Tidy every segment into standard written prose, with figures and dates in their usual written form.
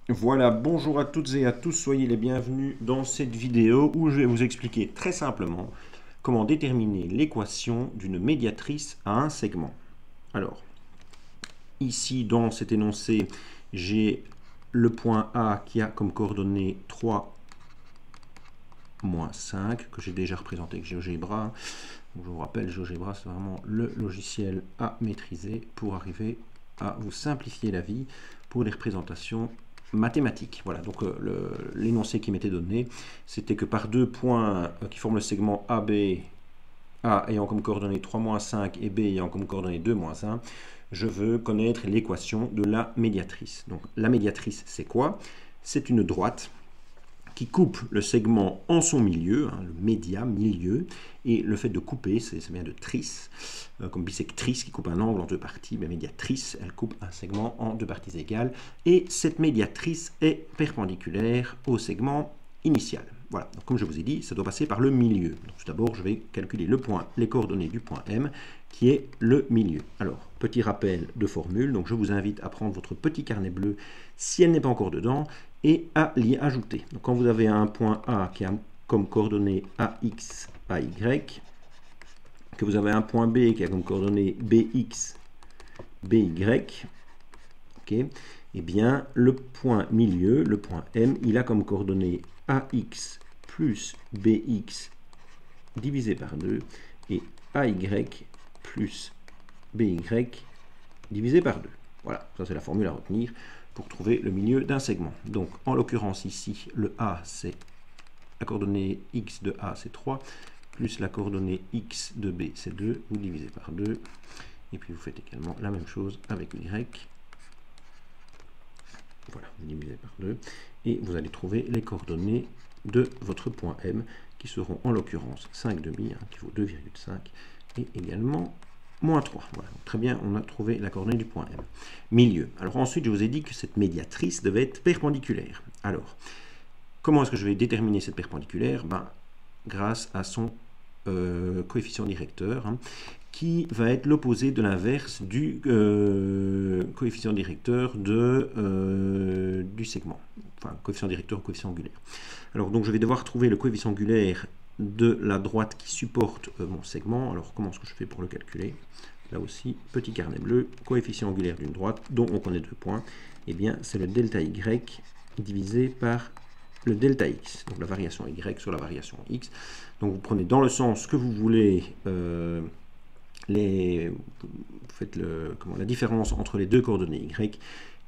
Voilà, bonjour à toutes et à tous, soyez les bienvenus dans cette vidéo où je vais vous expliquer très simplement comment déterminer l'équation d'une médiatrice à un segment. Alors, ici dans cet énoncé, j'ai le point A qui a comme coordonnées 3, moins 5, que j'ai déjà représenté avec GeoGebra. Donc, je vous rappelle, GeoGebra, c'est vraiment le logiciel à maîtriser pour arriver à vous simplifier la vie pour les représentations mathématiques. Voilà, donc l'énoncé qui m'était donné, c'était que par deux points qui forment le segment AB, A ayant comme coordonnées 3, 5 et B ayant comme coordonnées 2, 1, je veux connaître l'équation de la médiatrice. Donc la médiatrice, c'est quoi? C'est une droite qui coupe le segment en son milieu, le média, milieu, et le fait de couper, ça vient de trice, comme bisectrice qui coupe un angle en deux parties, mais médiatrice, elle coupe un segment en deux parties égales, et cette médiatrice est perpendiculaire au segment initial. Voilà, donc comme je vous ai dit, ça doit passer par le milieu. Donc, tout d'abord, je vais calculer les coordonnées du point M, qui est le milieu. Alors, petit rappel de formule, donc je vous invite à prendre votre petit carnet bleu, si elle n'est pas encore dedans, et à l'y ajouter. Donc, quand vous avez un point A qui a comme coordonnées AX, AY, que vous avez un point B qui a comme coordonnées BX, BY, ok, eh bien, le point milieu, le point M, il a comme coordonnées AX plus BX divisé par 2 et AY plus BY divisé par 2. Voilà, ça c'est la formule à retenir pour trouver le milieu d'un segment. Donc, en l'occurrence ici, le A, c'est la coordonnée X de A, c'est 3, plus la coordonnée X de B, c'est 2, vous divisez par 2, et puis vous faites également la même chose avec Y. Voilà, vous divisez par 2, et vous allez trouver les coordonnées de votre point M, qui seront en l'occurrence 5 demi, qui vaut 2,5, et également moins 3. Voilà, donc très bien, on a trouvé la coordonnée du point M. Milieu. Alors ensuite, je vous ai dit que cette médiatrice devait être perpendiculaire. Alors, comment est-ce que je vais déterminer cette perpendiculaire? Grâce à son coefficient directeur, qui va être l'opposé de l'inverse du coefficient directeur du segment. Enfin, coefficient directeur ou coefficient angulaire. Alors, donc, je vais devoir trouver le coefficient angulaire de la droite qui supporte mon segment. Alors, comment est-ce que je fais pour le calculer? Là aussi, petit carnet bleu, coefficient angulaire d'une droite dont on connaît 2 points. Eh bien, c'est le delta Y divisé par le delta X. Donc, la variation Y sur la variation X. Donc, vous prenez dans le sens que vous voulez vous faites la différence entre les deux coordonnées Y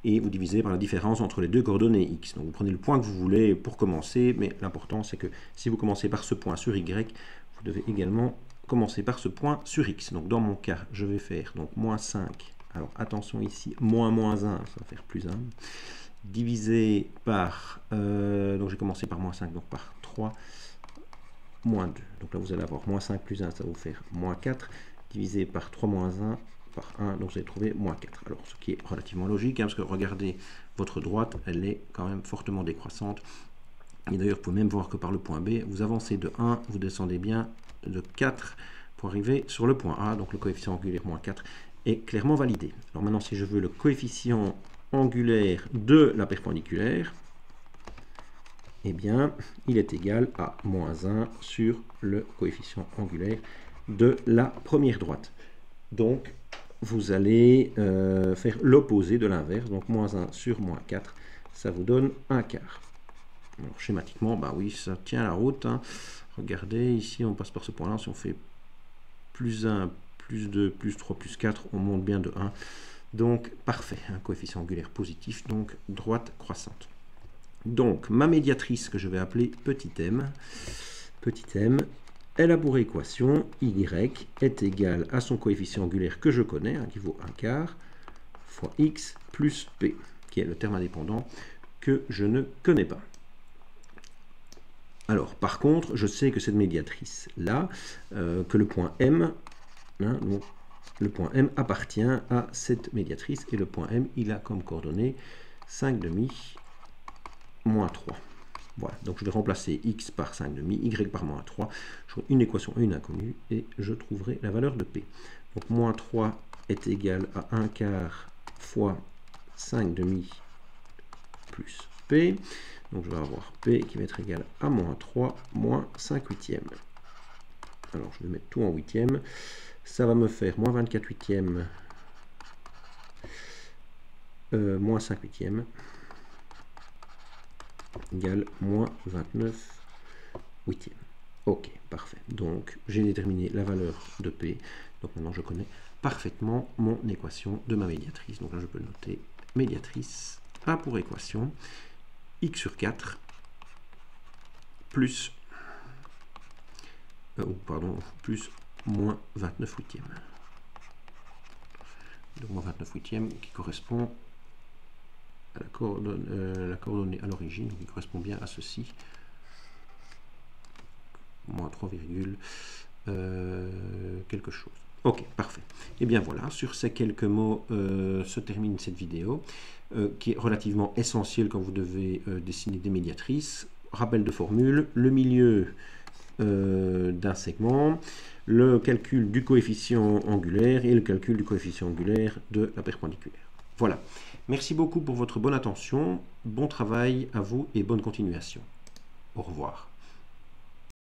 et vous divisez par la différence entre les deux coordonnées X. Donc vous prenez le point que vous voulez pour commencer, mais l'important c'est que si vous commencez par ce point sur Y, vous devez également commencer par ce point sur X. Donc dans mon cas, je vais faire donc moins 5. Alors attention ici, moins 1, ça va faire plus 1. Divisé par, donc j'ai commencé par moins 5, donc par 3, moins 2. Donc là vous allez avoir moins 5 plus 1, ça va vous faire moins 4. Divisé par 3 moins 1 par 1, donc vous allez trouver moins 4. Alors, ce qui est relativement logique, parce que regardez, votre droite, elle est quand même fortement décroissante. Et d'ailleurs, vous pouvez même voir que par le point B, vous avancez de 1, vous descendez bien de 4 pour arriver sur le point A. Donc, le coefficient angulaire moins 4 est clairement validé. Alors maintenant, si je veux le coefficient angulaire de la perpendiculaire, eh bien, il est égal à moins 1 sur le coefficient angulaire de la première droite. Donc, vous allez faire l'opposé de l'inverse. Donc, moins 1 sur moins 4, ça vous donne un quart. Alors, schématiquement, bah oui, ça tient la route. Regardez, ici, on passe par ce point-là. Si on fait plus 1, plus 2, plus 3, plus 4, on monte bien de 1. Donc, parfait. Un coefficient angulaire positif, donc droite croissante. Donc, ma médiatrice que je vais appeler petit m, elle a pour équation y est égal à son coefficient angulaire que je connais, qui vaut un quart, fois x plus p, qui est le terme indépendant que je ne connais pas. Alors, par contre, je sais que cette médiatrice-là, que le point M, donc, le point M appartient à cette médiatrice, et le point M, il a comme coordonnées 5 demi, moins 3. Voilà, donc je vais remplacer x par 5 demi, y par moins 3, j'aurai une équation et une inconnue, et je trouverai la valeur de p. Donc moins 3 est égal à 1 quart fois 5 demi plus P. Donc je vais avoir P qui va être égal à moins 3 moins 5 huitièmes. Alors je vais mettre tout en huitièmes. Ça va me faire moins 24 huitièmes moins 5 huitièmes égale moins 29 huitièmes. Ok, parfait. Donc j'ai déterminé la valeur de P. Donc maintenant je connais parfaitement mon équation de ma médiatrice. Donc là je peux noter médiatrice A pour équation x sur 4 plus plus moins 29 huitièmes. Donc moins 29 huitièmes qui correspond à la coordonnée à l'origine, qui correspond bien à ceci. Moins 3, quelque chose. Ok, parfait. Et bien voilà, sur ces quelques mots se termine cette vidéo qui est relativement essentielle quand vous devez dessiner des médiatrices. Rappel de formule, le milieu d'un segment, le calcul du coefficient angulaire et le calcul du coefficient angulaire de la perpendiculaire. Voilà. Merci beaucoup pour votre bonne attention, bon travail à vous et bonne continuation. Au revoir.